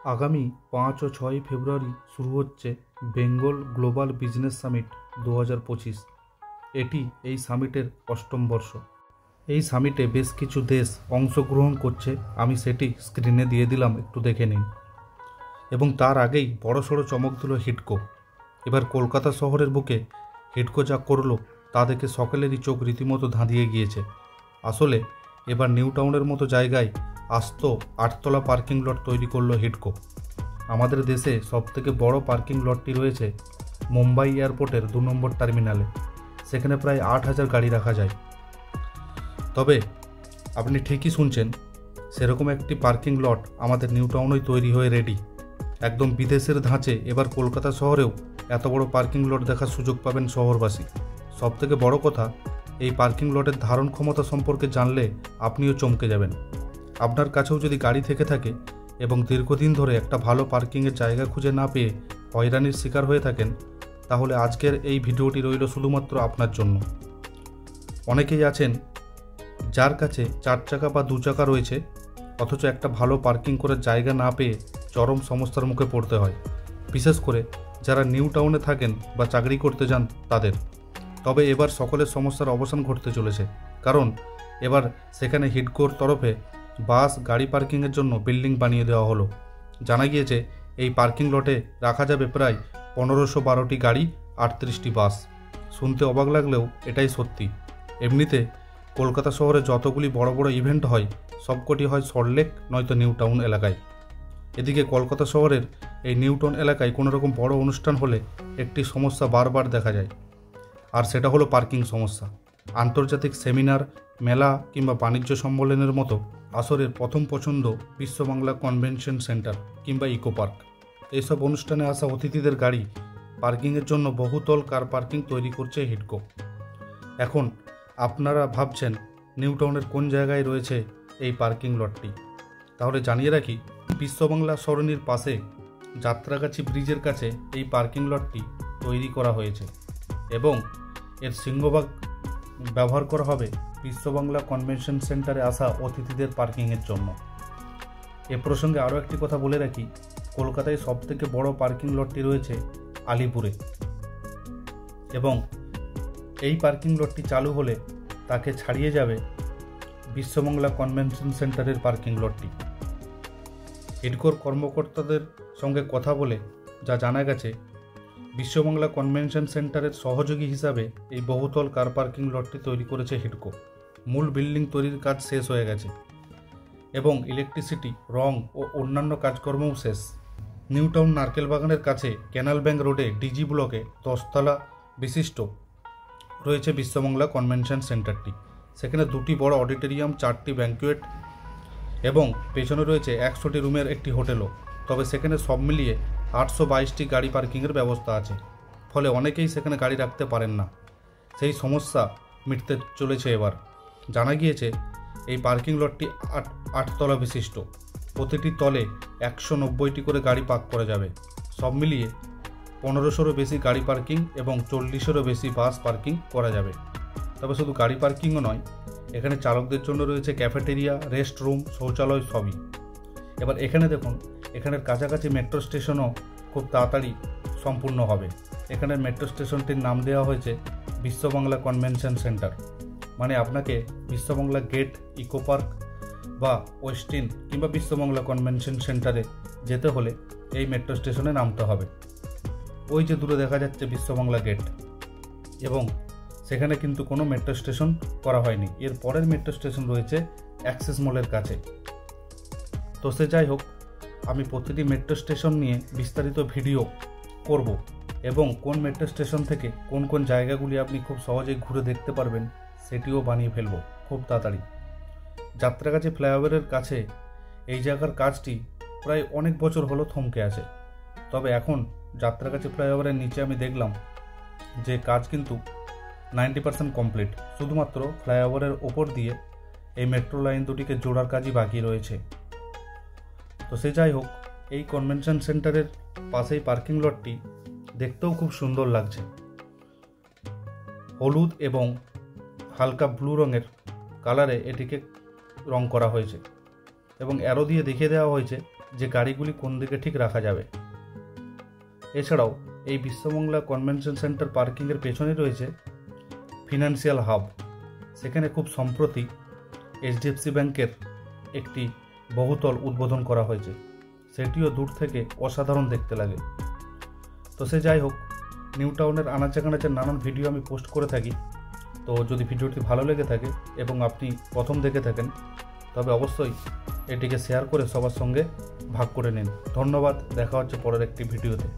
আগামী 5 ও 6 ফেব্রুয়ারি শুরু হচ্ছে বেঙ্গল গ্লোবাল বিজনেস সামিট 2025। এটি এই সামিটের 8ম বর্ষ। এই সামিটে বেশ কিছু দেশ অংশগ্রহণ করছে, আমি সেটি স্ক্রিনে দিয়ে দিলাম, একটু দেখে নিন। এবং তার আগেই বড়সড় চমক দিল হিডকো। এবার কলকাতা শহরের বুকে হিডকো যা করলো তা দেখে সকলেরই চোখ রীতিমতো ধাঁধিয়ে গিয়েছে। আসলে এবার নিউ টাউনের মতো জায়গায় আস্ত 8তলা পার্কিং লট তৈরি করলো হিডকো। আমাদের দেশে সবথেকে বড় পার্কিং লটটি রয়েছে মুম্বাই এয়ারপোর্টের 2 নম্বর টার্মিনালে। সেখানে প্রায় 8000 গাড়ি রাখা যায়। তবে আপনি ঠিকই শুনছেন, সেরকম একটি পার্কিং লট আমাদের নিউ টাউনেই তৈরি হয়ে রেডি। একদম বিদেশের ধাঁচে এবার কলকাতা শহরেও এত বড় পার্কিং লট দেখার সুযোগ পাবেন শহরবাসী। সবথেকে বড় কথা, এই পার্কিং লটের ধারণ ক্ষমতা সম্পর্কে জানলে আপনিও চমকে যাবেন। আপনার কাছেও যদি গাড়ি থেকে থাকে এবং দীর্ঘদিন ধরে একটা ভালো পার্কিংয়ের জায়গা খুঁজে না পেয়ে হয়রানির শিকার হয়ে থাকেন, তাহলে আজকের এই ভিডিওটি রইল শুধুমাত্র আপনার জন্য। অনেকেই আছেন যার কাছে 4 চাকা বা 2 চাকা রয়েছে, অথচ একটা ভালো পার্কিং করার জায়গা না পেয়ে চরম সমস্যার মুখে পড়তে হয়, বিশেষ করে যারা নিউ টাউনে থাকেন বা চাকরি করতে যান তাদের। তবে এবার সকলের সমস্যার অবসান ঘটতে চলেছে, কারণ এবার সেখানে হিডকোর তরফে বাস গাড়ি পার্কিংয়ের জন্য বিল্ডিং বানিয়ে দেওয়া হলো। জানা গিয়েছে এই পার্কিং লটে রাখা যাবে প্রায় 1512টি গাড়ি, 38টি বাস। শুনতে অবাক লাগলেও এটাই সত্যি। এমনিতে কলকাতা শহরে যতগুলি বড় বড় ইভেন্ট হয় সবকটি হয় সল্টলেক নয়তো নিউ টাউন এলাকায়। এদিকে কলকাতা শহরের এই নিউ টাউন এলাকায় কোনো রকম বড় অনুষ্ঠান হলে একটি সমস্যা বারবার দেখা যায়, আর সেটা হলো পার্কিং সমস্যা। আন্তর্জাতিক সেমিনার, মেলা কিংবা বাণিজ্য সম্মেলনের মতো আসরের প্রথম পছন্দ বিশ্ববাংলা কনভেনশন সেন্টার কিংবা ইকো পার্ক। এইসব অনুষ্ঠানে আসা অতিথিদের গাড়ি পার্কিংয়ের জন্য বহুতল কার পার্কিং তৈরি করছে হিডকো। এখন আপনারা ভাবছেন নিউ টাউনের কোন জায়গায় রয়েছে এই পার্কিং লটটি। তাহলে জানিয়ে রাখি, বিশ্ববাংলা সরণির পাশে যাত্রাগাছি ব্রিজের কাছে এই পার্কিং লটটি তৈরি করা হয়েছে এবং এর সিংহভাগ ব্যবহার করা হবে বিশ্ববাংলা কনভেনশন সেন্টারে আসা অতিথিদের পার্কিংয়ের জন্য। এ প্রসঙ্গে আরও একটি কথা বলে রাখি, কলকাতায় সবথেকে বড় পার্কিং লটটি রয়েছে আলিপুরে, এবং এই পার্কিং লটটি চালু হলে তাকে ছাড়িয়ে যাবে বিশ্ববাংলা কনভেনশন সেন্টারের পার্কিং লটটি। হিডকোর কর্মকর্তাদের সঙ্গে কথা বলে যা জানা গেছে, বিশ্ববাংলা কনভেনশন সেন্টারের সহযোগী হিসাবে এই বহুতল কার পার্কিং লটটি তৈরি করেছে হিডকো। মূল বিল্ডিং তৈরির কাজ শেষ হয়ে গেছে এবং ইলেকট্রিসিটি, রং ও অন্যান্য কাজকর্মও শেষ। নিউ টাউন নারকেল বাগানের কাছে ক্যানাল ব্যাংক রোডে ডিজি ব্লকে 10 তলা বিশিষ্ট রয়েছে বিশ্ববাংলা কনভেনশন সেন্টারটি। সেখানে 2টি বড় অডিটোরিয়াম, 4টি ব্যাঙ্কুয়েট এবং পেছনে রয়েছে 100টি রুমের একটি হোটেলও। তবে সেখানে সব মিলিয়ে 822টি গাড়ি পার্কিংয়ের ব্যবস্থা আছে, ফলে অনেকেই সেখানে গাড়ি রাখতে পারেন না। সেই সমস্যা মিটতে চলেছে এবার। জানা গিয়েছে এই পার্কিং লটটি 8 তলা বিশিষ্ট। প্রতিটি তলে 190টি করে গাড়ি পার্ক করা যাবে। সব মিলিয়ে 1500-রও বেশি গাড়ি পার্কিং এবং 40-এরও বেশি বাস পার্কিং করা যাবে। তবে শুধু গাড়ি পার্কিংও নয়, এখানে চালকদের জন্য রয়েছে ক্যাফেটেরিয়া, রেস্ট রুম, শৌচালয় সবই। এবার এখানে দেখুন, এখানের কাছাকাছি মেট্রো স্টেশনও খুব তাড়াতাড়ি সম্পূর্ণ হবে। এখানের মেট্রো স্টেশনটির নাম দেওয়া হয়েছে বিশ্ববাংলা কনভেনশন সেন্টার। মানে আপনাকে বিশ্ববাংলা গেট, ইকো পার্ক বা ওয়েস্টিন কিংবা বিশ্ববাংলা কনভেনশন সেন্টারে যেতে হলে এই মেট্রো স্টেশনে নামতে হবে। ওই যে দূরে দেখা যাচ্ছে বিশ্ববাংলা গেট, এবং সেখানে কিন্তু কোনো মেট্রো স্টেশন করা হয়নি। এর পরের মেট্রো স্টেশন রয়েছে অ্যাক্সিস মলের কাছে। তো সে যাই হোক, আমি প্রতিটি মেট্রো স্টেশন নিয়ে বিস্তারিত ভিডিও করব এবং কোন মেট্রো স্টেশন থেকে কোন কোন জায়গাগুলি আপনি খুব সহজেই ঘুরে দেখতে পারবেন সেটিও বানিয়ে ফেলব খুব তাড়াতাড়ি। যাত্রাগাছি ফ্লাইওভারের কাছে এই জায়গার কাজটি প্রায় অনেক বছর হলো থমকে আছে। তবে এখন যাত্রাগাছি ফ্লাইওভারের নিচে আমি দেখলাম যে কাজ কিন্তু 90% কমপ্লিট। শুধুমাত্র ফ্লাইওভারের ওপর দিয়ে এই মেট্রো লাইন দুটিকে জোড়ার কাজই বাকি রয়েছে। তো সে যাই হোক, এই কনভেনশন সেন্টারের পাশেই পার্কিং লটটি দেখতেও খুব সুন্দর লাগছে। হলুদ এবং হালকা ব্লু রঙের কালারে এটিকে রং করা হয়েছে এবং অ্যারো দিয়ে দেখিয়ে দেওয়া হয়েছে যে গাড়িগুলি কোন দিকে ঠিক রাখা যাবে। এছাড়াও এই বিশ্ববাংলা কনভেনশন সেন্টার পার্কিংয়ের পেছনেই রয়েছে ফিনান্সিয়াল হাব। সেখানে খুব সম্প্রতি এইচডিএফসি ব্যাংকের একটি বহুতল উদ্বোধন করা হয়েছে, সেটিও দূর থেকে অসাধারণ দেখতে লাগে। তো সে যাই হোক, নিউ টাউনের আনাচে কানাচের নানান ভিডিও আমি পোস্ট করে থাকি। তো যদি ভিডিওটি ভালো লেগে থাকে এবং আপনি প্রথম দেখে থাকেন, তবে অবশ্যই এটিকে শেয়ার করে সবার সঙ্গে ভাগ করে নিন। ধন্যবাদ, দেখা হচ্ছে পরের একটি ভিডিওতে।